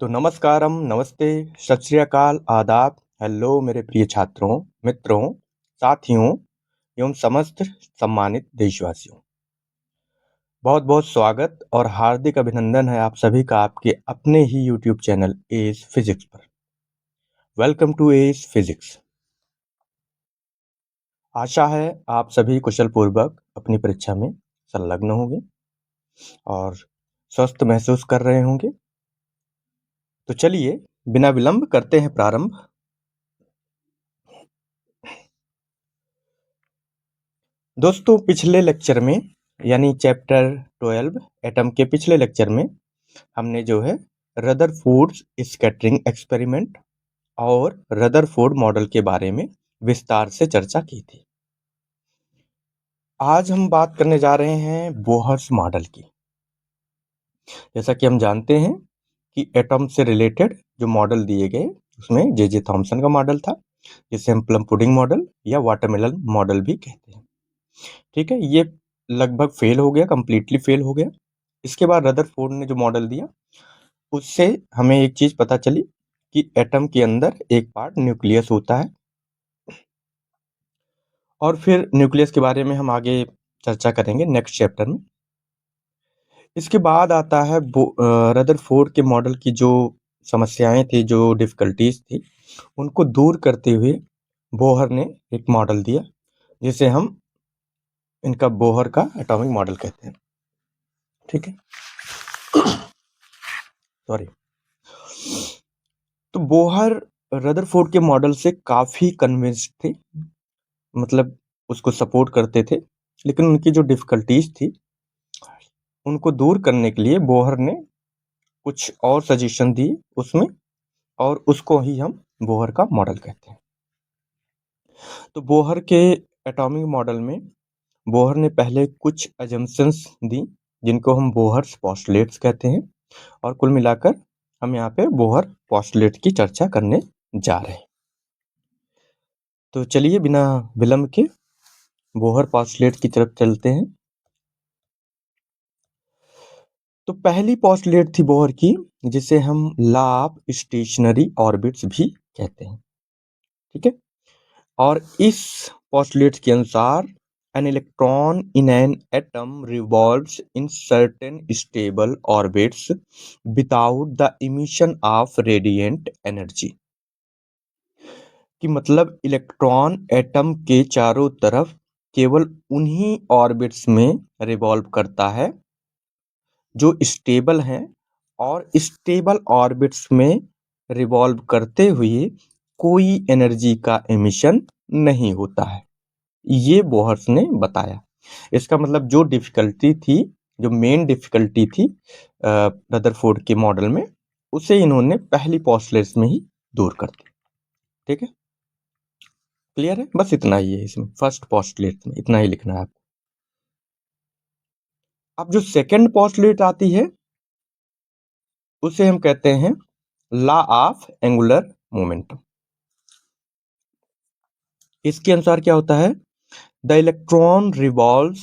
तो नमस्कारम, नमस्ते, सत श्री अकाल, आदाब, हेलो मेरे प्रिय छात्रों, मित्रों, साथियों एवं समस्त सम्मानित देशवासियों। बहुत बहुत स्वागत और हार्दिक अभिनंदन है आप सभी का आपके अपने ही YouTube चैनल एज फिजिक्स पर। Welcome to Edge Physics. आशा है आप सभी कुशल पूर्वक अपनी परीक्षा में संलग्न होंगे और स्वस्थ महसूस कर रहे होंगे। तो चलिए बिना विलंब करते हैं प्रारंभ। दोस्तों, पिछले लेक्चर में यानी चैप्टर 12 एटम के पिछले लेक्चर में हमने जो है रदरफोर्ड स्कैटरिंग एक्सपेरिमेंट और रदरफोर्ड मॉडल के बारे में विस्तार से चर्चा की थी। आज हम बात करने जा रहे हैं बोहर्स मॉडल की। जैसा कि हम जानते हैं कि एटम से रिलेटेड जो मॉडल दिए गए उसमें जे थॉमसन का मॉडल था, जिसे हम प्लम पुडिंग मॉडल या वाटरमेलन मॉडल भी कहते हैं। ठीक है, ये लगभग फेल हो गया, कंप्लीटली फेल हो गया। इसके बाद रदरफोर्ड ने जो मॉडल दिया उससे हमें एक चीज पता चली कि एटम के अंदर एक पार्ट न्यूक्लियस होता है, और फिर न्यूक्लियस के बारे में हम आगे चर्चा करेंगे नेक्स्ट चैप्टर में। इसके बाद आता है रदरफोर्ड के मॉडल की जो समस्याएं थी, जो डिफिकल्टीज थी, उनको दूर करते हुए बोहर ने एक मॉडल दिया जिसे हम इनका बोहर का एटॉमिक मॉडल कहते हैं। ठीक है, सॉरी। तो बोहर रदरफोर्ड के मॉडल से काफी कन्विंस्ड थे, मतलब उसको सपोर्ट करते थे, लेकिन उनकी जो डिफिकल्टीज थी उनको दूर करने के लिए बोहर ने कुछ और सजेशन दी उसमें, और उसको ही हम बोहर का मॉडल कहते हैं। तो बोहर के एटॉमिक मॉडल में बोहर ने पहले कुछ अजम्पशंस दी जिनको हम बोहर्स पोस्टुलेट्स कहते हैं, और कुल मिलाकर हम यहाँ पे बोहर पोस्टुलेट की चर्चा करने जा रहे हैं। तो चलिए बिना विलंब के बोहर पोस्टुलेट की तरफ चलते हैं। तो पहली पोस्टुलेट थी बोहर की, जिसे हम लॉ ऑफ स्टेशनरी ऑर्बिट्स भी कहते हैं। ठीक है, और इस पोस्टुलेट के अनुसार an electron in an atom revolves in certain stable orbits without the emission of radiant energy. कि मतलब इलेक्ट्रॉन एटम के चारों तरफ केवल उन्हीं ऑर्बिट्स में रिवॉल्व करता है जो स्टेबल हैं, और स्टेबल ऑर्बिट्स में रिवॉल्व करते हुए कोई एनर्जी का एमिशन नहीं होता है। ये बोहर्स ने बताया। इसका मतलब जो डिफिकल्टी थी, जो मेन डिफिकल्टी थी रदरफोर्ड के मॉडल में, उसे इन्होंने पहली पोस्टुलेट्स में ही दूर कर दिया। ठीक है, क्लियर है? बस इतना ही है इसमें, फर्स्ट पोस्टुलेट में इतना ही लिखना है आपको। अब जो सेकंड पोस्टुलेट आती है उसे हम कहते हैं लॉ ऑफ एंगुलर मोमेंटम। इसके अनुसार क्या होता है? The electron revolves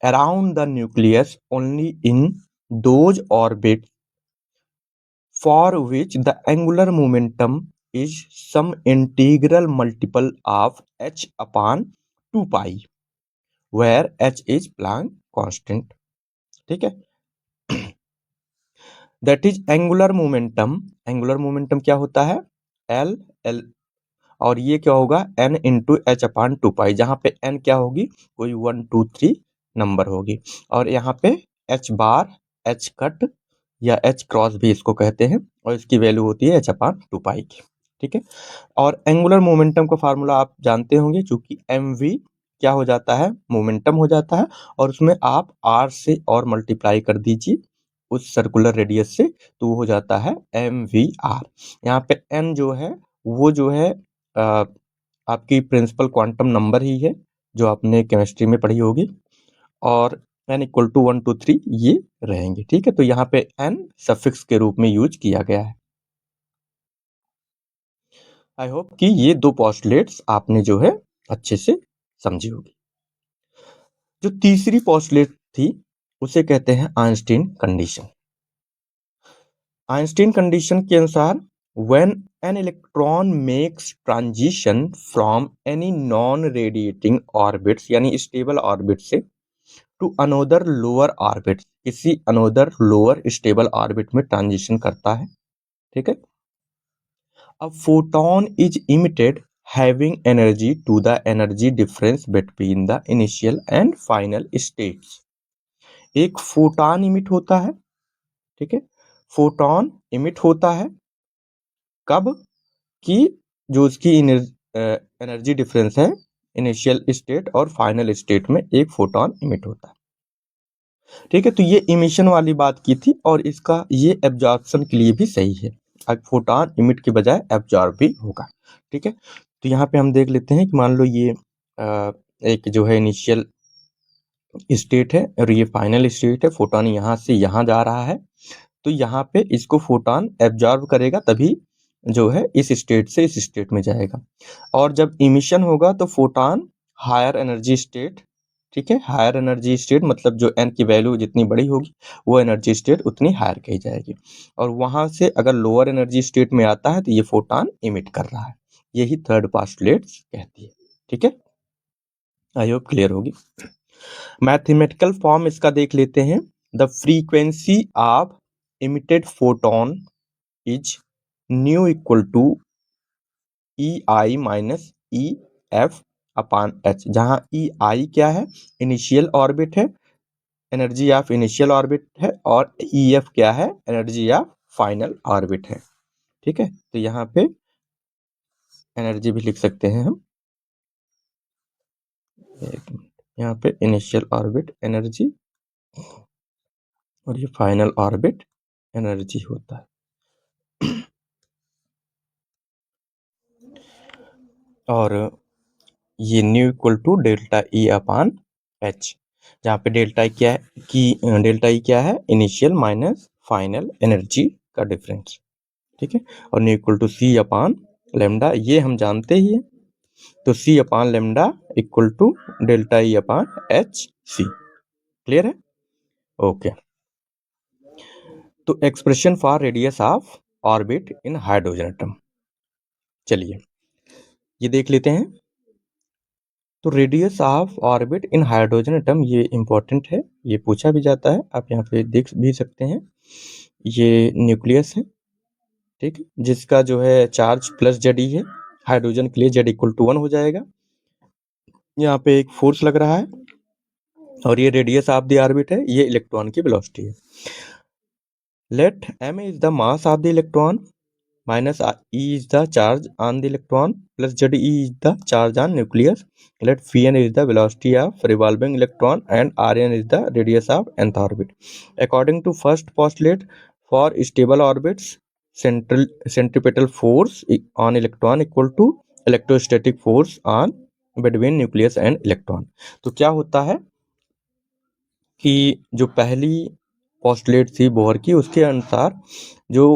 around the nucleus only in those orbit for which the angular momentum is some integral multiple of h upon 2 pi, where h is Planck constant. ठीक है, that is angular momentum. Angular momentum क्या होता है? l, और ये क्या होगा? n into H upon 2 pi, जहाँ पे n क्या होगी? कोई 1 2 3 नंबर होगी, और यहाँ पे h बार, h कट या h क्रॉस भी इसको कहते हैं, और इसकी वैल्यू होती है h अपान 2 पाई की। ठीक है, और एंगुलर मोमेंटम का फार्मूला आप जानते होंगे, चूंकि mv क्या हो जाता है? मोमेंटम हो जाता है, और उसमें आप r से और मल्टीप्लाई कर दीजिए उस सर्कुलर रेडियस से, तो वो हो जाता है mvr। यहाँ पे n जो है वो जो है आपकी प्रिंसिपल क्वांटम नंबर ही है जो आपने केमिस्ट्री में पढ़ी होगी, और n इक्वल टू 1 2 3 ये रहेंगे। ठीक है, तो यहाँ पे n सफिक्स के रूप में यूज किया गया है। आई होप कि ये दो पोस्टुलेट्स आपने जो है अच्छे से समझी होगी। जो तीसरी पोस्टुलेट थी उसे कहते हैं आइंस्टीन कंडीशन। आइंस्टीन कंडीशन के अनुसार when an electron makes transition from any non radiating orbits यानी स्टेबल ऑर्बिट से टू अनोदर लोअर ऑर्बिट, किसी अनोदर लोअर स्टेबल ऑर्बिट में ट्रांजिशन करता है, ठीक है। A photon is emitted having energy to the energy difference between the initial and final states. एक photon emit होता है, ठीक है, फोटॉन इमिट होता है कब, कि जो उसकी एनर्जी डिफरेंस है इनिशियल स्टेट और फाइनल स्टेट में एक फोटॉन इमिट होता है, ठीक है। तो ये इमिशन वाली बात की थी और इसका ये एब्जॉर्प्शन के लिए भी सही है, अब फोटॉन इमिट के बजाय एब्जॉर्ब भी होगा, ठीक है। तो यहाँ पे हम देख लेते हैं कि मान लो ये एक जो है इनिशियल स्टेट है और ये फाइनल स्टेट है, फोटॉन यहाँ से यहाँ जा रहा है, तो यहाँ पे इसको फोटॉन एब्जॉर्ब करेगा तभी जो है इस स्टेट से इस स्टेट में जाएगा। और जब इमिशन होगा तो फोटॉन हायर एनर्जी स्टेट, ठीक है, हायर एनर्जी स्टेट मतलब जो एन की वैल्यू जितनी बड़ी होगी वो एनर्जी स्टेट उतनी हायर कही जाएगी, और वहां से अगर लोअर एनर्जी स्टेट में आता है तो ये फोटॉन इमिट कर रहा है, यही थर्ड पोस्टुलेट कहती है, ठीक है। आई होप क्लियर होगी। मैथमेटिकल फॉर्म इसका देख लेते हैं। The frequency of emitted photon is nu equal to E I minus E F upon H, जहां ई आई क्या है, इनिशियल ऑर्बिट है, एनर्जी ऑफ इनिशियल ऑर्बिट है, और ई एफ क्या है, एनर्जी ऑफ फाइनल ऑर्बिट है, ठीक है। तो यहाँ पे एनर्जी भी लिख सकते हैं हम, यहाँ पे इनिशियल ऑर्बिट एनर्जी और ये फाइनल ऑर्बिट एनर्जी होता है। और ये nu equal to delta E upon H, जहाँ पे डेल्टा ई क्या है कि डेल्टा ई क्या है, इनिशियल माइनस फाइनल एनर्जी का डिफरेंस, ठीक है। और nu equal to C upon lambda, ये हम जानते ही है, तो C upon lambda equal to delta E upon H C, clear है, ओके। तो expression for radius of orbit in hydrogen atom, चलिए ये देख लेते हैं। तो radius of orbit in hydrogen atom ये इंपॉर्टेंट है, ये पूछा भी जाता है, आप यहाँ पे देख भी सकते हैं। ये न्यूक्लियस है, ठीक है, जिसका जो है चार्ज प्लस जेड ई है, हाइड्रोजन के लिए जेड इक्वल टू 1 हो जाएगा। यहाँ पे एक फोर्स लग रहा है और ये रेडियस ऑफ द ऑर्बिट है, ये इलेक्ट्रॉन की वेलोसिटी है। Let m is the mass of the electron minus E is the charge on the electron plus ZE is the charge on nucleus. Let Vn is the velocity of revolving electron and Rn is the radius of nth orbit. According to first postulate, for stable orbits, centripetal force on electron equal to electrostatic force on between nucleus and electron. तो क्या होता है कि जो पहली postulate थी Bohr की, उसके अनुसार जो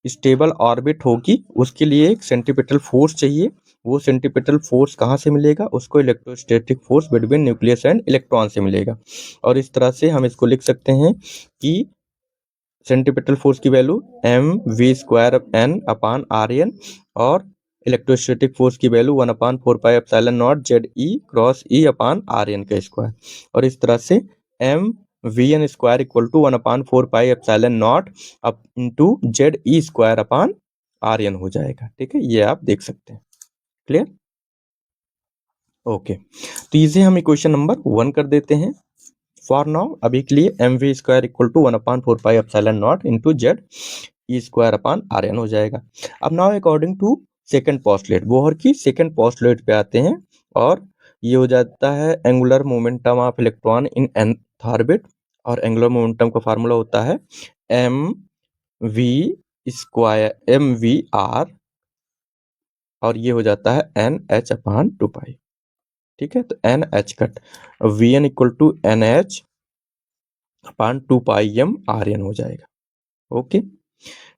स्टेबल ऑर्बिट होगी उसके लिए एक सेंट्रीपिटल फोर्स चाहिए, वो सेंट्रीपिटल फोर्स कहाँ से मिलेगा, उसको electrostatic force between nucleus and electron से मिलेगा। और इस तरह से हम इसको लिख सकते हैं कि सेंट्रीपिटल फोर्स की value M V square N upon R N और इलेक्ट्रोस्टैटिक फोर्स की value 1/4πε0 Z E cross E upon R N का स्क्वायर, और इस तरह से M V N square equal to 1/4πε0 up into Z E square upon R N हो जाएगा, ठीक है, ये आप देख सकते हैं, क्लियर, ओके। तो इसे हम इक्वेशन नंबर 1 कर देते हैं। फॉर नाउ अभी के लिए M V square equal to 1/4πε0 into Z E square upon R N हो जाएगा। अब now according to second postulate, Bohr की सेकंड पोस्टुलेट पे आते हैं, और ये हो जाता है angular momentum of electron in nth orbit, और एंगुलर मोमेंटम का फार्मूला होता है M V square M V R, और ये हो जाता है एन एच अपान 2 पाई, ठीक है। तो N H cut V N equal to N H upon 2 pi m R N हो जाएगा, ओके।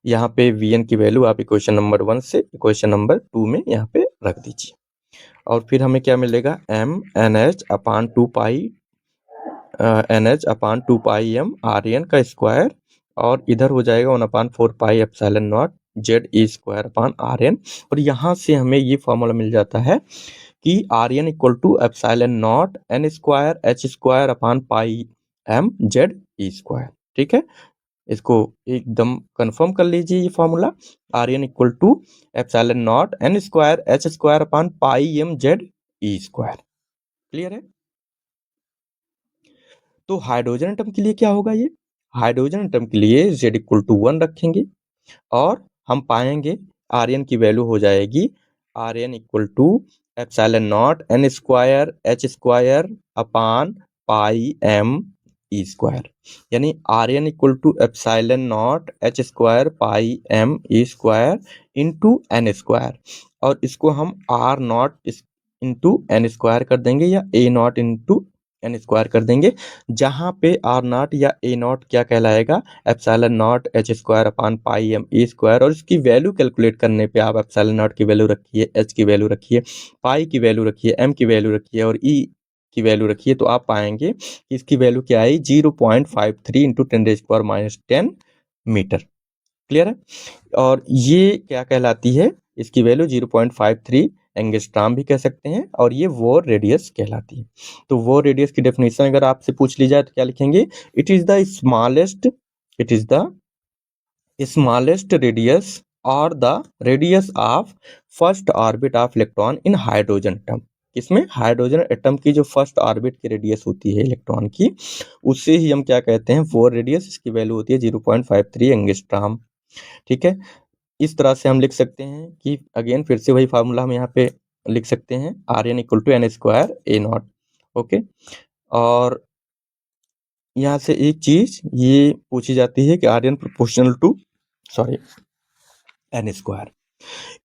यहाँ पे वी एन की वैल्यू आप इक्वेशन नंबर 1 से इक्वेशन नंबर 2 में यहाँ पे रख दीजिए, और फिर हमें क्या मिलेगा, M N H upon 2 pi N H upon 2 pi m R N का स्क्वायर और इधर हो जाएगा 1/4 pi epsilon naught Z E square upon R N. और यहाँ से हमें ये फॉर्मूला मिल जाता है कि R N equal to epsilon naught N square H square upon pi M Z E square. ठीक है, इसको एकदम कंफर्म कर लीजिए ये formula, R N equal to epsilon naught N square H square upon pi M Z E square. Clear है? तो hydrogen atom के लिए क्या होगा, ये हाइड्रोजन एटम के लिए z इक्वल टू 1 रखेंगे और हम पाएंगे आर एन की वैल्यू हो जाएगी R N equal to epsilon naught N square H square upon pi M E square, यानी R N equal to epsilon naught H square pi M E square into N square, और इसको हम R naught into N square कर देंगे या A naught into N square कर देंगे, जहां पे आर नॉट या ए नॉट क्या कहलाएगा, epsilon naught H square upon pi M E square. और इसकी वैल्यू कैलकुलेट करने पे आप एप्सिलॉन नॉट की वैल्यू रखिए, एच की वैल्यू रखिए, पाई की वैल्यू रखिए, एम की वैल्यू रखिए और ई की वैल्यू रखिए, तो आप पाएंगे कि इसकी वैल्यू क्या आई 0.53 इंटू 10⁻⁻10 मीटर। क्लियर है? और ये क्या कहलाती है, इसकी वैल्यू 0.53 एंगस्ट्राम भी कह सकते हैं, और ये वोर रेडियस कहलाती है। तो वोर रेडियस की डेफिनेशन अगर आपसे पूछ ली जाए तो क्या लिखेंगे, it is the smallest radius और the radius of first orbit of electron in hydrogen atom. इसमें हाइड्रोजन एटम की जो फर्स्ट ऑर्बिट की रेडियस होती है इलेक्ट्रॉन की, उससे ही हम क्या कहते हैं, वोर रेडियस। इसकी वैल्यू होती है 0.53 एंगस्ट्राम। ठीक है, इस तरह से हम लिख सकते हैं कि अगेन फिर से वही फार्मूला हम यहाँ पे लिख सकते हैं, R N equal to N square A naught. Okay, और यहाँ से एक चीज ये पूछी जाती है कि R N proportional to N square,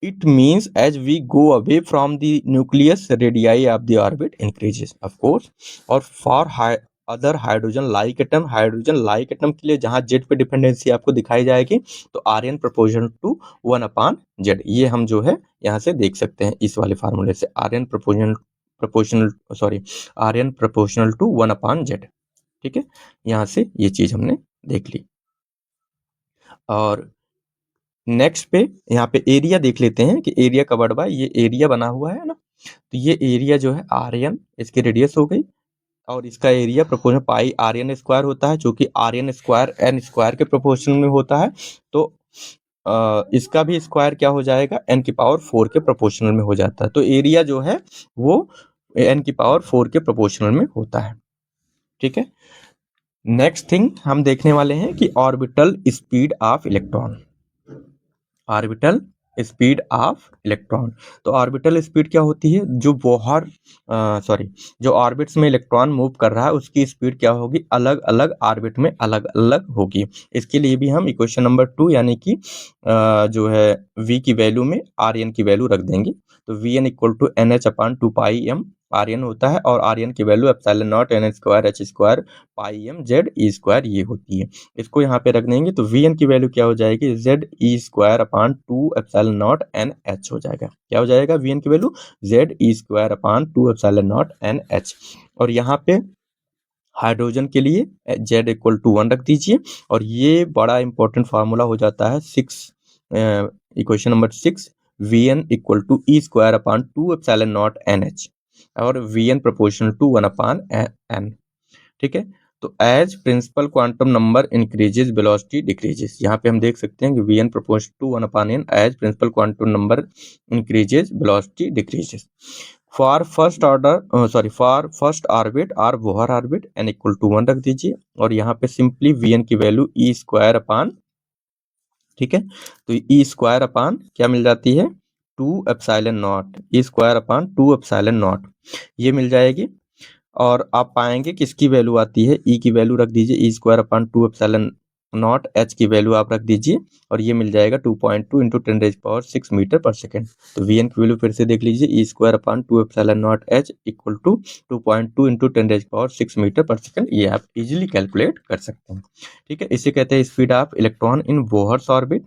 it means as we go away from the nucleus radii of the orbit increases of course। और for other hydrogen like atom के लिए जहां जेड पे डिपेंडेंसी आपको दिखाई जाएगी, तो are N proportional to 1/z, ये हम जो है यहाँ से देख सकते हैं इस वाले फार्मूले से, are N proportional to 1/z। ठीक है, यहाँ से ये चीज हमने देख ली। और नेक्स्ट पे यहाँ पे एरिया देख लेते हैं कि एरिया कवर्ड बाय, ये एरिया बना हुआ है ना, तो ये एरिया जो है आर एन इसकी रेडियस हो गई, और इसका area proportional pi R N square होता है, जो कि R N square N square के प्रोपोर्शनल में होता है। तो इसका भी स्क्वायर क्या हो जाएगा, एन की पावर 4 के प्रोपोर्शनल में हो जाता है। तो एरिया जो है वो एन की पावर 4 के प्रोपोर्शनल में होता है। ठीक है, नेक्स्ट थिंग हम देखने वाले हैं कि orbital speed of electron. Orbital speed of electron, तो ऑर्बिटल स्पीड क्या होती है, जो ऑर्बिट्स में इलेक्ट्रॉन मूव कर रहा है उसकी स्पीड क्या होगी, अलग अलग ऑर्बिट में अलग अलग होगी। इसके लिए भी हम इक्वेशन नंबर 2 यानी कि जो है v की वैल्यू में आर एन की वैल्यू रख देंगे। तो V N equal to N H upon 2 pi M R N होता है, और आर एन की value epsilon naught N square H square pi M Z E square ये होती है। इसको यहाँ पे रख देंगे तो वी एन की वैल्यू क्या हो जाएगी, Z E square upon 2 epsilon naught N H हो जाएगा। क्या हो जाएगा, वी एन की value Z E square upon 2 epsilon naught N H. और यहाँ पे हाइड्रोजन के लिए z इक्वल टू 1 रख दीजिए, और ये बड़ा इंपॉर्टेंट फार्मूला हो जाता है equation number 6, V N equal to E square upon 2 epsilon naught N H, और V N proportional to 1/n। ठीक है, तो as principal quantum number increases velocity decreases, यहाँ पे हम देख सकते हैं कि V N proportional to 1/n as principal quantum number increases velocity decreases. For first orbit और Bohr orbit N equal to 1 रख दीजिए, और यहाँ पे सिंपली वी एन की वैल्यू ई स्क्वायर अपान, ठीक है, तो ई स्क्वायर अपान क्या मिल जाती है, 2 epsilon not, E square upon 2 epsilon not ये मिल जाएगी। और आप पाएंगे कि इसकी वैल्यू आती है, ई की वैल्यू रख दीजिए E square upon 2 epsilon naught, H की वैल्यू आप रख दीजिए, और ये मिल जाएगा 2.2 इंटू 10⁻6 मीटर पर सेकेंड। तो वी एन की वैल्यू फिर से देख लीजिए, E square upon 2 epsilon naught H equal to 2.2 into 10⁻6 metre per second, ये आप इजिली कैलकुलेट कर सकते हैं। ठीक है, इसे कहते हैं speed of electron in Bohr's orbit.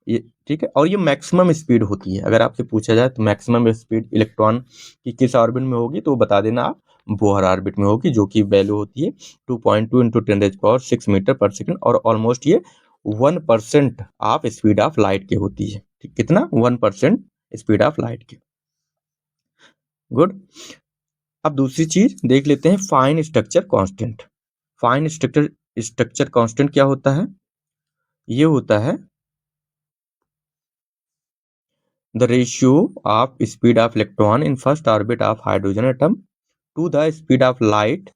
ये ठीक है, और ये मैक्सिमम स्पीड होती है। अगर आपसे पूछा जाए तो मैक्सिमम स्पीड इलेक्ट्रॉन की किस ऑर्बिट में होगी, तो बता देना आप बोहर ऑर्बिट में होगी, जो कि वैल्यू होती है 2.2 इंटू 10⁶ मीटर पर सेकंड, और ऑलमोस्ट ये 1% ऑफ स्पीड ऑफ लाइट की होती है। ठीक, कितना? 1% स्पीड ऑफ लाइट की। गुड। अब दूसरी चीज देख लेते हैं, fine structure constant. Fine structure constant क्या होता है? ये होता है the ratio of speed of electron in first orbit of hydrogen atom to the speed of light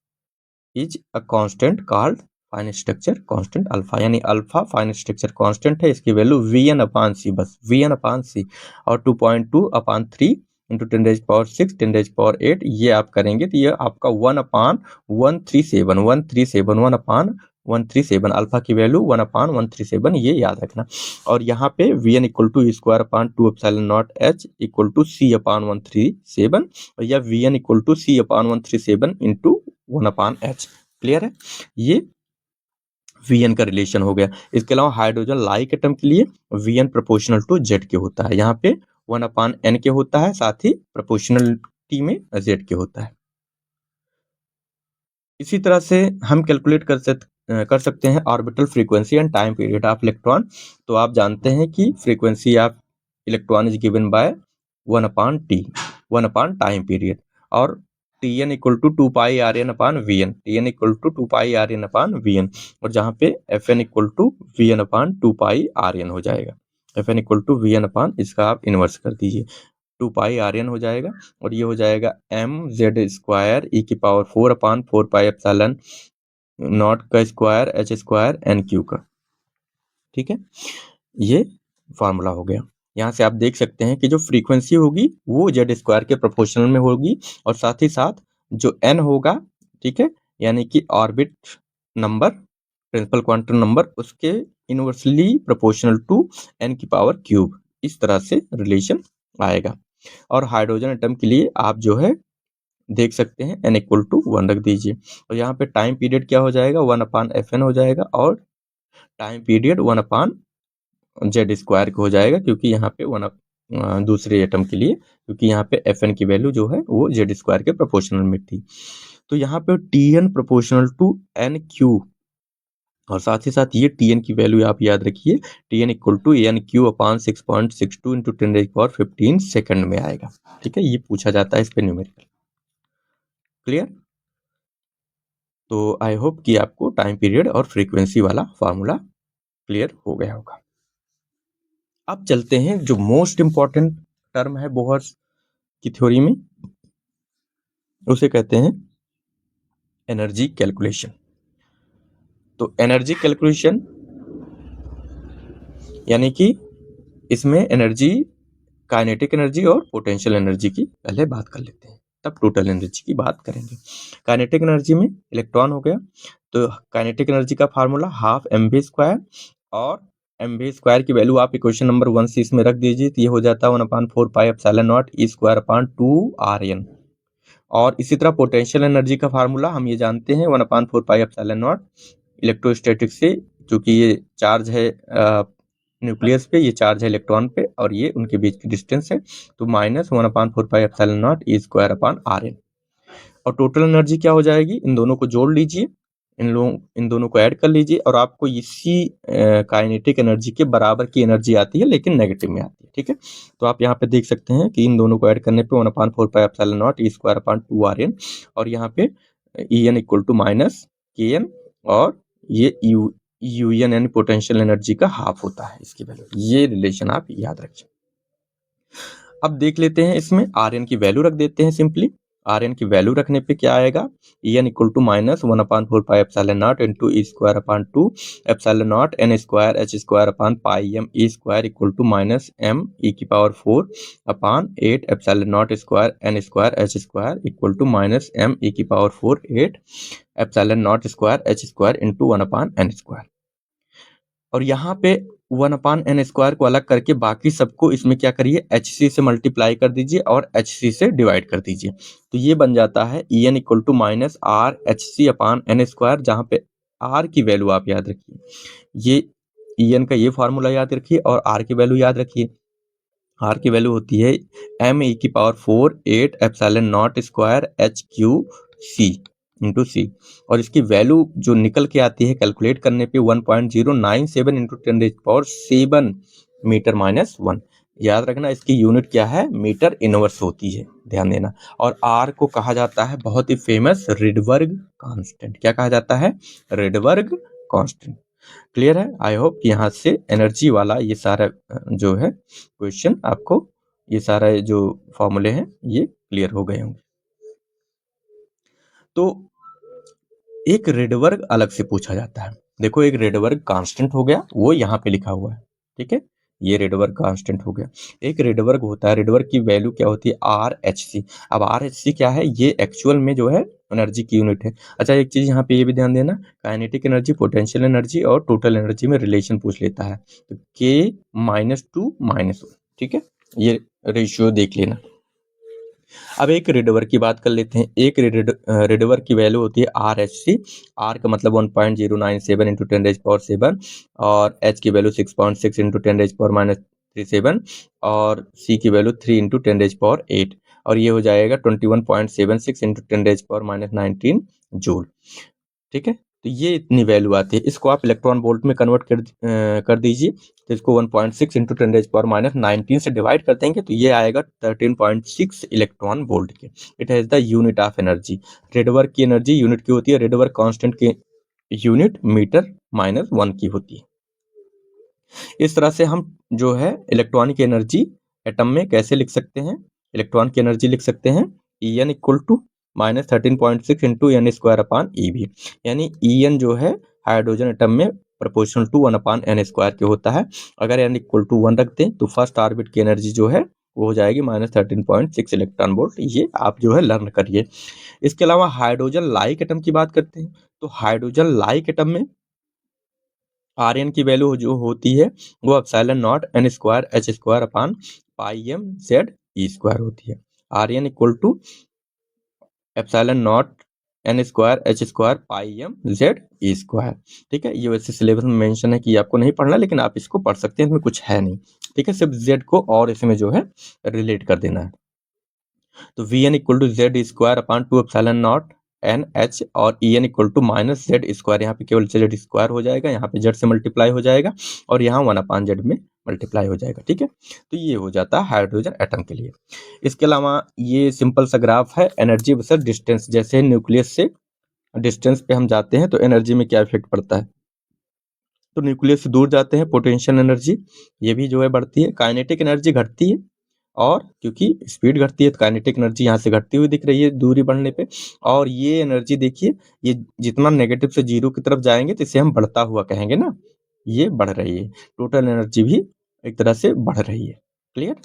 is a constant called fine structure constant alpha. यानी alpha fine structure constant है, इसकी value Vn/c, बस Vn/c, और 2.2/3 into 10⁻⁶ 10⁸ ये आप करेंगे तो ये आपका 1/137 अल्फा की वैल्यू 1/137, ये याद रखना। और यहाँ पे Vn equal to E²/2ε0h equal to C/137, या Vn equal to C/137 into 1/h। Clear है? ये Vn का रिलेशन हो गया। इसके अलावा हाइड्रोजन लाइक एटम के लिए Vn प्रोपोर्शनल टू Z के होता है, यहाँ पे 1/n के होता है, साथ ही प्रोपोर्शनलिटी में Z के होता है। इसी तरह से हम कैलकुलेट कर सकते हैं orbital frequency and time period of electron. तो आप जानते हैं कि frequency of electron is given by 1/t, 1 time period, और Tn equal to 2πRn/Vn, Tn equal to 2πRn/Vn, और जहाँ पे Fn इक्वल टू Vn/2πRn हो जाएगा। Fn इक्वल टू Vn/ इसका आप इन्वर्स कर दीजिए, 2πRn हो जाएगा, और ये हो जाएगा mz² e⁴/4πε0 का स्क्वायर h² n³ का। ठीक है, ये फार्मूला हो गया। यहाँ से आप देख सकते हैं कि जो फ्रीक्वेंसी होगी वो Z² के प्रोपोर्शनल में होगी, और साथ ही साथ जो n होगा, ठीक है, यानी कि orbit number, principal quantum number, उसके इनवर्सली प्रोपोर्शनल टू n³, इस तरह से रिलेशन आएगा। और हाइड्रोजन एटम के लिए आप जो है देख सकते हैं n इक्वल टू 1 रख दीजिए, और यहाँ पे टाइम पीरियड क्या हो जाएगा, 1/Fn हो जाएगा, और टाइम पीरियड 1/Z² हो जाएगा, क्योंकि यहाँ पे दूसरे एटम के लिए, क्योंकि यहाँ पे Fn की वैल्यू जो है वो Z² के प्रोपोर्शनल में थी। तो यहाँ पे Tn प्रोपोर्शनल टू n³, और साथ ही साथ ये Tn की वैल्यू आप याद रखिए, Tn equal to n³/6.62 into 10⁻15 second में आएगा। ठीक है, ये पूछा जाता है इस पे न्यूमेरिकल। क्लियर? तो आई होप कि आपको टाइम पीरियड और फ्रीक्वेंसी वाला फार्मूला क्लियर हो गया होगा। अब चलते हैं जो मोस्ट इंपॉर्टेंट टर्म है बोहर की थ्योरी में, उसे कहते हैं एनर्जी कैलकुलेशन। तो एनर्जी कैलकुलेशन यानी कि इसमें एनर्जी, काइनेटिक एनर्जी और पोटेंशियल एनर्जी की पहले बात कर लेते हैं, तब टोटल एनर्जी की बात करेंगे। काइनेटिक एनर्जी में इलेक्ट्रॉन हो गया, तो काइनेटिक एनर्जी का फार्मूला 12mv², और mv² की वैल्यू आप इक्वेशन नंबर 1 से इसमें रख दीजिए, तो ये हो जाता है 1/4πε0 e²/2Rn। और इसी तरह पोटेंशियल एनर्जी का फार्मूला हम ये जानते हैं 1/4πε0 इलेक्ट्रोस्टैटिक से, क्योंकि ये चार्ज है न्यूक्लियस पे, ये चार्ज है इलेक्ट्रॉन पे, और ये उनके बीच की डिस्टेंस है, तो -1/4πε0 e²/Rn। और टोटल एनर्जी क्या हो जाएगी, इन दोनों को जोड़ लीजिए, इन दोनों को ऐड कर लीजिए, और आपको इसी काइनेटिक एनर्जी के बराबर की एनर्जी आती है, लेकिन नेगेटिव में आती है। ठीक है, तो आप यहाँ पे देख सकते हैं कि इन दोनों को ऐड करने पे 1/4πε0 e²/2Rn, और यहाँ पे En इक्वल टू -kn, और ये UN यानी पोटेंशियल एनर्जी का हाफ होता है इसकी वैल्यू। ये रिलेशन आप याद रखिए। अब देख लेते हैं, इसमें Rn की वैल्यू रख देते हैं सिंपली। Rn की वैल्यू रखने पे क्या आएगा, En equal to -1/4πε0 into e²/2 ε0 n² h²/πm e² equal to -m e⁴/8 ε0² n² h² equal to -m e⁴/8 ε0² h² into 1/n²। और यहाँ पे 1/n² को अलग करके बाकी सबको इसमें क्या करिए, hc से मल्टीप्लाई कर दीजिए और hc से डिवाइड कर दीजिए, तो ये बन जाता है En इक्वल टू -r/hc/n², जहाँ पे r की वैल्यू आप याद रखिए, ये En का ये फार्मूला याद रखिए, और r की वैल्यू याद रखिए। r की वैल्यू होती है m e⁴/8 ε0² h³ सी इंटू सी, और इसकी वैल्यू जो निकल के आती है कैलकुलेट करने पे 1.097 इंटू 10⁻7 मीटर माइनस 1। याद रखना इसकी यूनिट क्या है, मीटर इनवर्स होती है, ध्यान देना। और आर को कहा जाता है बहुत ही फेमस रिडबर्ग कांस्टेंट। क्या कहा जाता है, रिडबर्ग कांस्टेंट। क्लियर है। आई होप कि यहाँ से एनर्जी वाला ये सारा जो है क्वेश्चन आपको, ये सारा जो फॉर्मूले हैं ये क्लियर हो गए होंगे। तो एक रेडबर्ग अलग से पूछा जाता है। देखो एक रेडबर्ग कांस्टेंट हो गया, वो यहाँ पे लिखा हुआ है, ठीक है, ये रेडबर्ग कांस्टेंट हो गया। एक रेडबर्ग होता है, रेडबर्ग की वैल्यू क्या होती है, आर एच सी। अब आर एच सी क्या है, ये एक्चुअल में जो है एनर्जी की यूनिट है। अच्छा एक चीज यहाँ पे ये भी ध्यान देना, काइनेटिक एनर्जी, पोटेंशियल एनर्जी और टोटल एनर्जी में रिलेशन पूछ लेता है, तो के -2 -1, ठीक है, ये रेशियो देख लेना। अब एक रेडवर की बात कर लेते हैं। एक रेडवर की वैल्यू होती है आर एच सी। आर का मतलब 1.097 इंटू 10⁻7 और एच की वैल्यू 6.6 इंटू 10⁻37 और सी की वैल्यू 3 इंटू 10⁻8 और ये हो जाएगा 21.76 इंटू 10⁻19 जूल, ठीक है। तो ये इतनी वैल्यू आती है। इसको आप इलेक्ट्रॉन वोल्ट में कन्वर्ट कर दीजिए, तो इसको 1.6 इंटू 10⁻19 से डिवाइड कर देंगे तो ये आएगा 13.6 इलेक्ट्रॉन वोल्ट के। It has the unit of energy. Rydberg की एनर्जी यूनिट की होती है, रेडवर्क कांस्टेंट की यूनिट मीटर -1 की होती है। इस तरह से हम जो है इलेक्ट्रॉन की एनर्जी एटम में कैसे लिख सकते हैं, इलेक्ट्रॉन की एनर्जी लिख सकते हैं En equal to -13.6 into N square upon E भी, यानी En जो है हाइड्रोजन एटम में प्रोपोर्शनल टू 1/n² के होता है। अगर n इक्वल टू 1 रख दें तो फर्स्ट ऑर्बिट की एनर्जी जो है वो हो जाएगी -13.6 इलेक्ट्रॉन वोल्ट। ये आप जो है लर्न करिए। इसके अलावा हाइड्रोजन लाइक एटम की बात करते हैं, तो हाइड्रोजन लाइक एटम में आर एन की वैल्यू जो होती है वो epsilon naught N square H square upon pi M Z E square होती है। R N equal to epsilon naught N square H square pi M Z E square, ठीक है। ये वैसे सिलेबस में मेंशन है कि आपको नहीं पढ़ना, लेकिन आप इसको पढ़ सकते हैं, इसमें कुछ है नहीं, ठीक है, सिर्फ जेड को और इसमें जो है रिलेट कर देना है। तो V N equal to Z square upon 2 epsilon naught N H और E N equal to minus Z square, यहाँ पे केवल जेड स्क्वायर हो जाएगा, यहाँ पे जेड से मल्टीप्लाई हो जाएगा और यहाँ 1/z में मल्टीप्लाई हो जाएगा, ठीक है। तो ये हो जाता है हाइड्रोजन एटम के लिए। इसके अलावा ये सिंपल सा ग्राफ है एनर्जी वर्सेस डिस्टेंस। जैसे न्यूक्लियस से डिस्टेंस पे हम जाते हैं तो एनर्जी में क्या इफेक्ट पड़ता है, तो न्यूक्लियस से दूर जाते हैं पोटेंशियल एनर्जी ये भी जो है बढ़ती है, काइनेटिक एनर्जी घटती है, और क्योंकि स्पीड घटती है तो काइनेटिक एनर्जी यहाँ से घटती हुई दिख रही है दूरी बढ़ने पे। और ये एनर्जी देखिए, ये जितना नेगेटिव से जीरो की तरफ जाएंगे तो इसे हम बढ़ता हुआ कहेंगे ना, ये बढ़ रही है। टोटल एनर्जी भी एक तरह से बढ़ रही है। क्लियर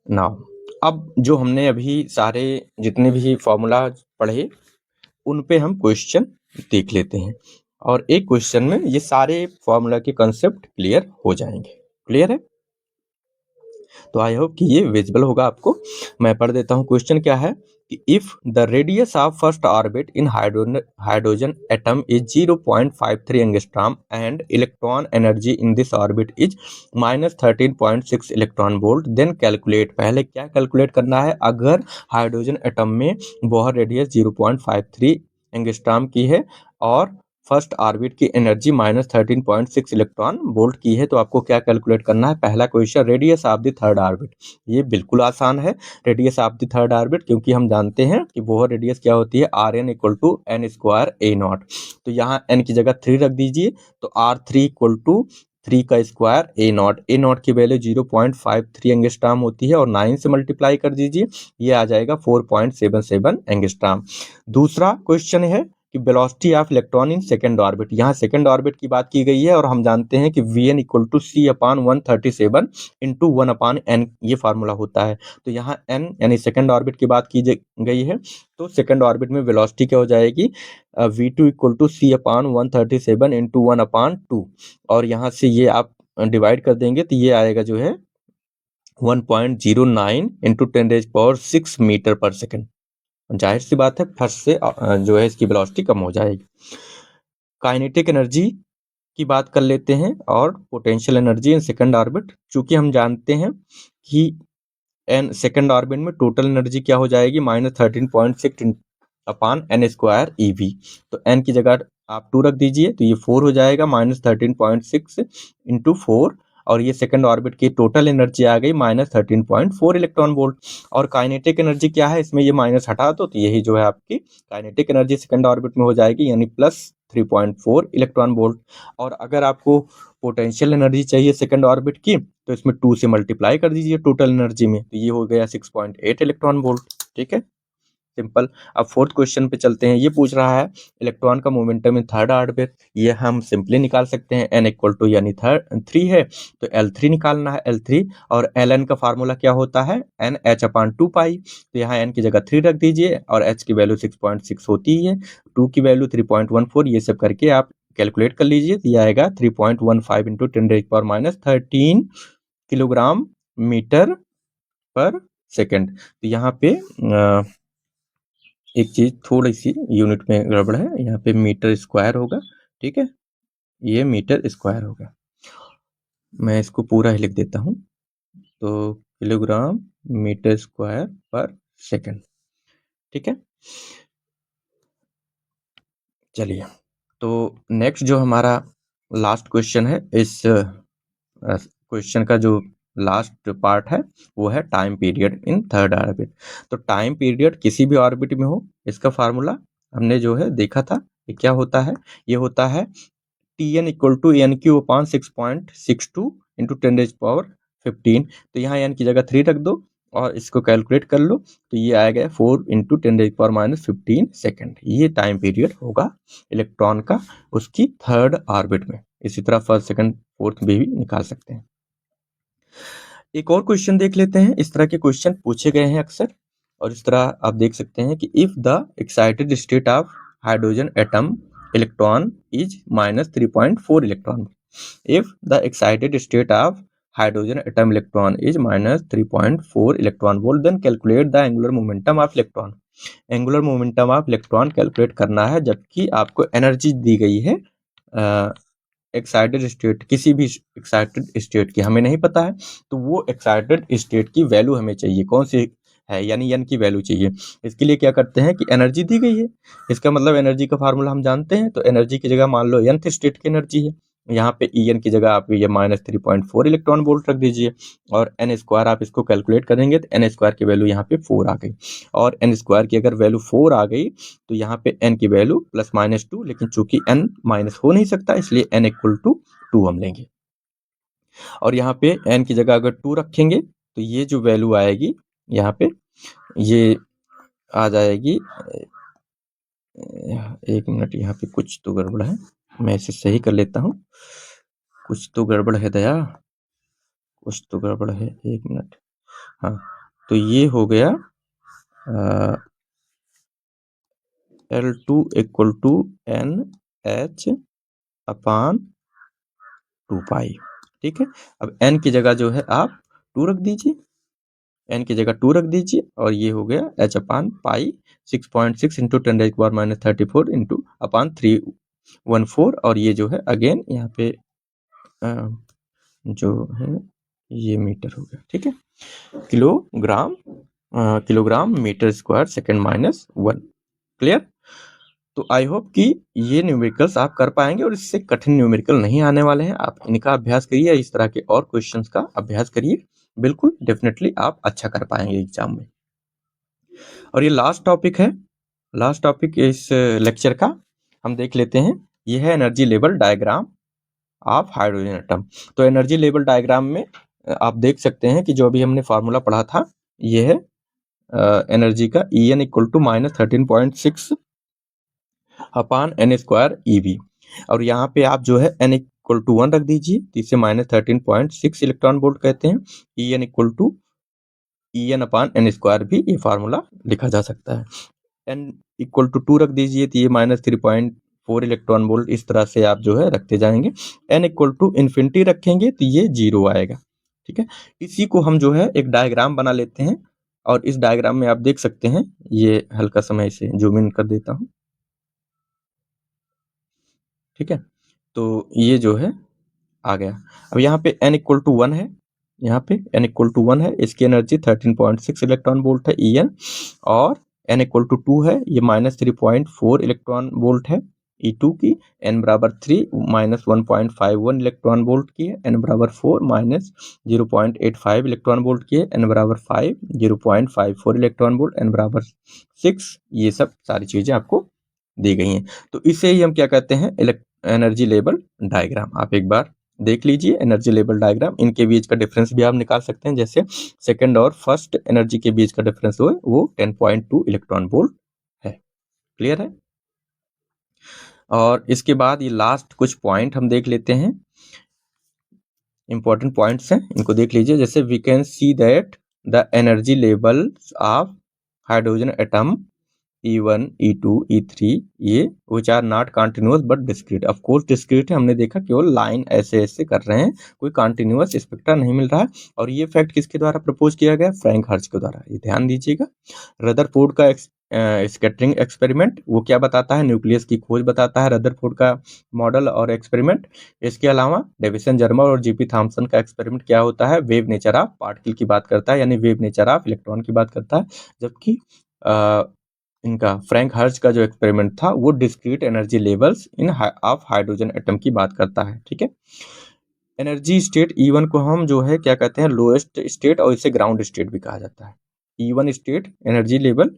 नाउ, अब जो हमने अभी सारे जितने भी फॉर्मूला पढ़े उन पे हम क्वेश्चन देख लेते हैं, और एक क्वेश्चन में ये सारे फॉर्मूला के कंसेप्ट क्लियर हो जाएंगे। क्लियर है, तो आई होप कि ये विजिबल होगा आपको। मैं पढ़ देता हूँ क्वेश्चन क्या है कि if the radius of first orbit in hydrogen atom is 0.53 angstrom and electron energy in this orbit is -13.6 electron volt, then calculate. पहले क्या कैलकुलेट करना है, अगर हाइड्रोजन एटम में बोहर रेडियस 0.53 एंगस्ट्रॉम की है और फर्स्ट ऑर्बिट की एनर्जी -13.6 इलेक्ट्रॉन वोल्ट की है, तो आपको क्या कैलकुलेट करना है। पहला question, radius of the third orbit. ये बिल्कुल आसान है, radius of the third orbit, क्योंकि हम जानते हैं कि बोहर रेडियस क्या होती है, R N equal to N square A naught. तो यहाँ एन की जगह 3 रख दीजिए, तो आर थ्री इक्वल टू 3 का स्क्वायर ए नॉट की वैल्यू 0.53 एंगस्ट्रॉम होती है और 9 से मल्टीप्लाई कर दीजिए, ये आ जाएगा 4.77 एंगस्ट्रॉम। दूसरा क्वेश्चन है कि velocity of electron in second orbit. यहाँ सेकंड ऑर्बिट की बात की गई है और हम जानते हैं कि V N equal to C upon 137 into 1/n ये फार्मूला होता है। तो यहाँ n यानी सेकंड ऑर्बिट की बात की गई है, तो सेकंड ऑर्बिट में वेलोसिटी क्या हो जाएगी, v2 equal to C upon 137 into 1/2, और यहाँ से ये आप डिवाइड कर देंगे तो ये आएगा जो है 1.09 इंटू 10⁻6 मीटर पर सेकेंड। जाहिर सी बात है फर्स्ट से जो है इसकी वेलोसिटी कम हो जाएगी। काइनेटिक एनर्जी की बात कर लेते हैं और potential energy in second orbit. चूंकि हम जानते हैं कि एन सेकेंड ऑर्बिट में टोटल एनर्जी क्या हो जाएगी, -13.6 अपान एन स्क्वायर ईवी। तो एन की जगह आप 2 रख दीजिए तो ये 4 हो जाएगा, -13.6 इंटू 4, और ये सेकंड ऑर्बिट की टोटल एनर्जी आ गई -13.4 इलेक्ट्रॉन वोल्ट। और काइनेटिक एनर्जी क्या है, इसमें ये माइनस हटा दो तो यही जो है आपकी काइनेटिक एनर्जी सेकंड ऑर्बिट में हो जाएगी, यानी +3.4 इलेक्ट्रॉन वोल्ट। और अगर आपको पोटेंशियल एनर्जी चाहिए सेकंड ऑर्बिट की तो इसमें 2 से मल्टीप्लाई कर दीजिए टोटल एनर्जी में, तो ये हो गया 6.8 इलेक्ट्रॉन वोल्ट। ठीक है, सिंपल। अब फोर्थ क्वेश्चन पे चलते हैं। ये पूछ रहा है इलेक्ट्रॉन का मोमेंटम इन थर्ड ऑर्बिट। ये हम सिंपली निकाल सकते हैं, n इक्वल टू यानी 3 है तो L3 निकालना है, L3। और Ln का फार्मूला क्या होता है, NH/2 पाई। तो यहाँ n की जगह 3 रख दीजिए और h की वैल्यू 6.6 होती है, 2 की वैल्यू 3.14, ये सब करके आप कैलकुलेट कर लीजिए तो ये आएगा 3.15 into 10⁻13 kilogram metre per second. तो यहाँ पे एक चीज थोड़ी सी यूनिट में गड़बड़ है, यहाँ पे मीटर स्क्वायर होगा। ठीक है, ये मीटर स्क्वायर होगा, मैं इसको पूरा ही लिख देता हूँ। तो किलोग्राम मीटर स्क्वायर पर सेकंड। ठीक है, चलिए तो नेक्स्ट जो हमारा लास्ट क्वेश्चन है, इस क्वेश्चन का जो लास्ट पार्ट है वो है time period in third orbit. तो टाइम पीरियड किसी भी ऑर्बिट में हो, इसका फार्मूला हमने जो है देखा था, ये क्या होता है, ये होता है Tn equal to NQ/6.62 into 10⁻15। तो यहाँ n की जगह 3 रख दो और इसको कैलकुलेट कर लो तो ये आएगा 4 इंटू 10⁻15 सेकेंड। ये टाइम पीरियड होगा इलेक्ट्रॉन का उसकी थर्ड ऑर्बिट में। इसी तरह फर्स्ट सेकंड फोर्थ में भी निकाल सकते हैं। एक और क्वेश्चन देख लेते हैं। इस तरह के क्वेश्चन पूछे गए हैं अक्सर, और इस तरह आप देख सकते हैं कि if the excited state of hydrogen atom electron is -3.4 electron, if the excited state of hydrogen atom electron is -3.4 electron volt, then calculate the angular momentum of electron। Angular momentum of electron calculate करना है, जबकि आपको energy दी गई है excited state, किसी भी excited state की हमें नहीं पता है, तो वो एक्साइटेड स्टेट की वैल्यू हमें चाहिए, कौन सी है, यानी n की वैल्यू चाहिए। इसके लिए क्या करते हैं कि एनर्जी दी गई है, इसका मतलब एनर्जी का फार्मूला हम जानते हैं, तो एनर्जी की जगह मान लो nth स्टेट की एनर्जी है, यहाँ पे En की जगह आप ये -3.4 इलेक्ट्रॉन वोल्ट रख दीजिए, और n स्क्वायर आप इसको कैलकुलेट करेंगे तो n स्क्वायर की वैल्यू यहाँ पे 4 आ गई। और n स्क्वायर की अगर वैल्यू 4 आ गई तो यहाँ पे n की वैल्यू +-2, लेकिन चूंकि n माइनस हो नहीं सकता इसलिए n इक्वल टू 2 हम लेंगे। और यहाँ पे n की जगह अगर 2 रखेंगे तो ये जो वैल्यू आएगी यहाँ पे ये आ जाएगी, एक मिनट, यहाँ पे कुछ तो गड़बड़ है, मैं इसे सही कर लेता हूँ। कुछ तो गड़बड़ है दया, कुछ तो गड़बड़ है, एक मिनट। हाँ, तो ये हो गया L2 इक्वल टू NH/2 पाई। ठीक है, अब n की जगह जो है आप 2 रख दीजिए, n की जगह 2 रख दीजिए, और ये हो गया h/पाई 6.6 इंटू 10⁻34 इंटू अपान 314, और ये जो है अगेन यहाँ पे जो है ये मीटर हो गया। ठीक है, kilogram metre square second -1। Clear. तो आई होप कि ये न्यूमेरिकल्स आप कर पाएंगे और इससे कठिन न्यूमेरिकल नहीं आने वाले हैं। आप इनका अभ्यास करिए, इस तरह के और क्वेश्चंस का अभ्यास करिए, बिल्कुल डेफिनेटली आप अच्छा कर पाएंगे एग्जाम में। और ये लास्ट टॉपिक है, लास्ट टॉपिक इस लेक्चर का हम देख लेते हैं। ये है energy level diagram of hydrogen atom. तो एनर्जी लेवल डायग्राम में आप देख सकते हैं कि जो अभी हमने फार्मूला पढ़ा था, ये है एनर्जी का En equal to -13.6 upon n square EV। और यहाँ पे आप जो है n इक्वल टू 1 रख दीजिए, तो इसे -13.6 इलेक्ट्रॉन वोल्ट कहते हैं। En equal to En upon n square भी ये फार्मूला लिखा जा सकता है। n इक्वल टू 2 रख दीजिए तो ये -3.4 इलेक्ट्रॉन वोल्ट, इस तरह से आप जो है रखते जाएंगे। n इक्वल टू इन्फिनिटी रखेंगे तो ये 0 आएगा। ठीक है, इसी को हम जो है एक डायग्राम बना लेते हैं, और इस डायग्राम में आप देख सकते हैं, ये हल्का समय इसे जूम इन कर देता हूँ। ठीक है, तो ये जो है आ गया। अब यहाँ पे n इक्वल टू 1 है, यहाँ पे n इक्वल टू 1 है, इसकी एनर्जी 13.6 इलेक्ट्रॉन वोल्ट है En, और n इक्वल टू 2 है, ये -3.4 इलेक्ट्रॉन वोल्ट है E2 की, n बराबर 3 -1.51 इलेक्ट्रॉन वोल्ट की है, n बराबर 4 -0.85 इलेक्ट्रॉन वोल्ट की है, n बराबर 5 0.54 इलेक्ट्रॉन वोल्ट, n बराबर 6, ये सब सारी चीजें आपको दी गई हैं। तो इसे ही हम क्या कहते हैं, एनर्जी लेवल डायग्राम। आप एक बार देख लीजिए एनर्जी लेवल डायग्राम, इनके बीच का डिफरेंस भी आप निकाल सकते हैं, जैसे सेकंड और फर्स्ट एनर्जी के बीच का डिफरेंस वो 10.2 इलेक्ट्रॉन वोल्ट है। क्लियर है? और इसके बाद ये लास्ट कुछ पॉइंट हम देख लेते हैं, इंपॉर्टेंट पॉइंट्स हैं, इनको देख लीजिए। जैसे we can see that the energy levels of hydrogen atom E1, E2, E3 ये which are not continuous but discrete। Of course discrete है, हमने देखा केवल लाइन ऐसे ऐसे कर रहे हैं, कोई कंटिन्यूअस स्पेक्ट्रा नहीं मिल रहा है। और ये फैक्ट किसके द्वारा प्रपोज किया गया? फ्रैंक हर्ट्ज के द्वारा, ये ध्यान दीजिएगा। रदरफोर्ड का स्कैटरिंग एक्सपेरिमेंट वो क्या बताता है? न्यूक्लियस की खोज बताता है रदरफोर्ड का मॉडल और एक्सपेरिमेंट। इसके अलावा डेविसन जर्मर और जीपी थॉमसन का एक्सपेरिमेंट क्या होता है? वेव नेचर ऑफ पार्टिकल की बात करता है, यानी वेव नेचर ऑफ इलेक्ट्रॉन की बात करता है। जबकि इनका फ्रैंक हर्ट्ज का जो एक्सपेरिमेंट था वो discrete energy levels in of hydrogen atom की बात करता है। ठीक है, एनर्जी स्टेट E1 को हम जो है क्या कहते हैं? लोएस्ट स्टेट, और इसे ग्राउंड स्टेट भी कहा जाता है। E1 state energy level,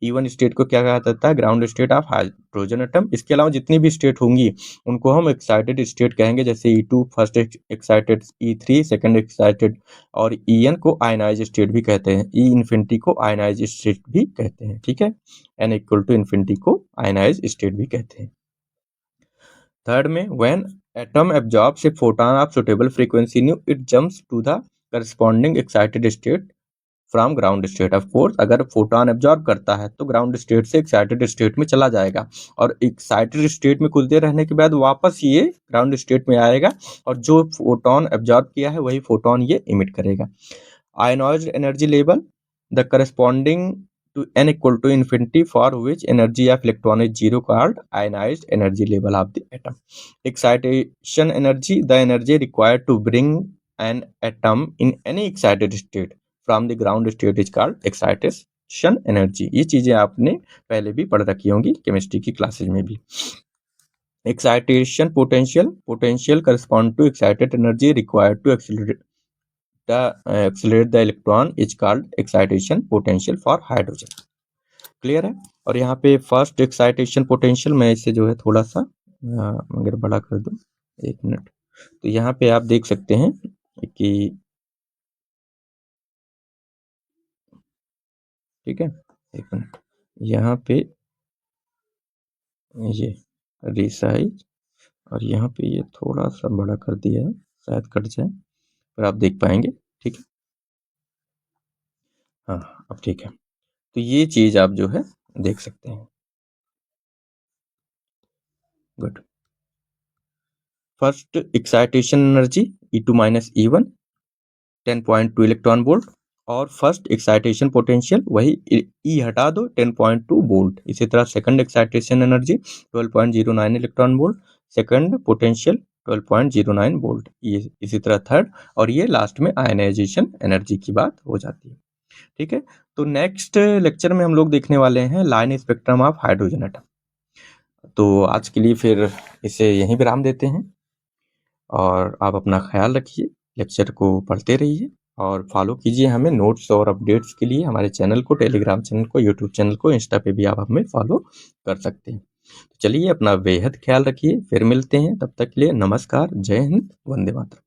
E1 state को क्या कहा जाता है? Ground state of hydrogen atom. इसके अलावा जितनी भी स्टेट होंगी उनको हम एक्साइटेड स्टेट कहेंगे, जैसे E2 first excited, E3 second excited, और En को आयनाइज स्टेट भी कहते हैं, E इन्फिनिटी को आयनाइज स्टेट भी कहते हैं। ठीक है, n इक्वल टू इन्फिनिटी को आयनाइज स्टेट भी कहते हैं। थर्ड में, when atom absorbs a photon of suitable frequency new it jumps to the corresponding excited state from ground state. Of course अगर फोटोन एब्जॉर्ब करता है तो ग्राउंड स्टेट से एक्साइटेड स्टेट में चला जाएगा, और एक्साइटेड स्टेट में कुछ देर रहने के बाद वापस ये ग्राउंड स्टेट में आएगा, और जो फोटोन एब्जॉर्ब किया है वही फोटोन ये इमिट करेगा। Ionised energy level, the corresponding to n equal to infinity for which energy of electron is zero, called ionized energy level of the atom. Excitation energy, the energy required to bring an atom in any excited state from the ground state is called excitation energy। ये चीजें आपने पहले भी पढ़ रखी होंगी chemistry की classes में भी। Excitation potential, potential correspond to excited energy required to accelerate the electron is called excitation potential for hydrogen। Clear है? और यहाँ पे फर्स्ट एक्साइटेशन पोटेंशियल, मैं इसे जो है थोड़ा सा अगर बड़ा कर दूं, 1 मिनट, तो यहाँ पे आप देख सकते हैं कि ठीक है, 1 मिनट, यहाँ पे ये रिसाइज, और यहाँ पे ये थोड़ा सा बड़ा कर दिया है, शायद कट जाए, पर आप देख पाएंगे। ठीक है, हाँ अब ठीक है। तो ये चीज आप जो है देख सकते हैं। Good. First excitation energy E2 minus E1 10.2 electron volt, और फर्स्ट एक्साइटेशन पोटेंशियल वही E हटा दो 10.2 वोल्ट। इसी तरह second excitation energy 12.09 electron volt, second potential 12.09 volt, ये इसी तरह थर्ड, और ये लास्ट में आयनाइजेशन एनर्जी की बात हो जाती है। ठीक है, तो नेक्स्ट लेक्चर में हम लोग देखने वाले हैं line spectrum of hydrogen atom. तो आज के लिए फिर इसे यहीं विराम देते हैं, और आप अपना ख्याल रखिए, लेक्चर को पढ़ते रहिए और फॉलो कीजिए हमें। नोट्स और अपडेट्स के लिए हमारे चैनल को, टेलीग्राम चैनल को, यूट्यूब चैनल को, इंस्टा पे भी आप हमें फॉलो कर सकते हैं। तो चलिए अपना बेहद ख्याल रखिए, फिर मिलते हैं, तब तक के लिए नमस्कार, जय हिंद, वंदे मातरम।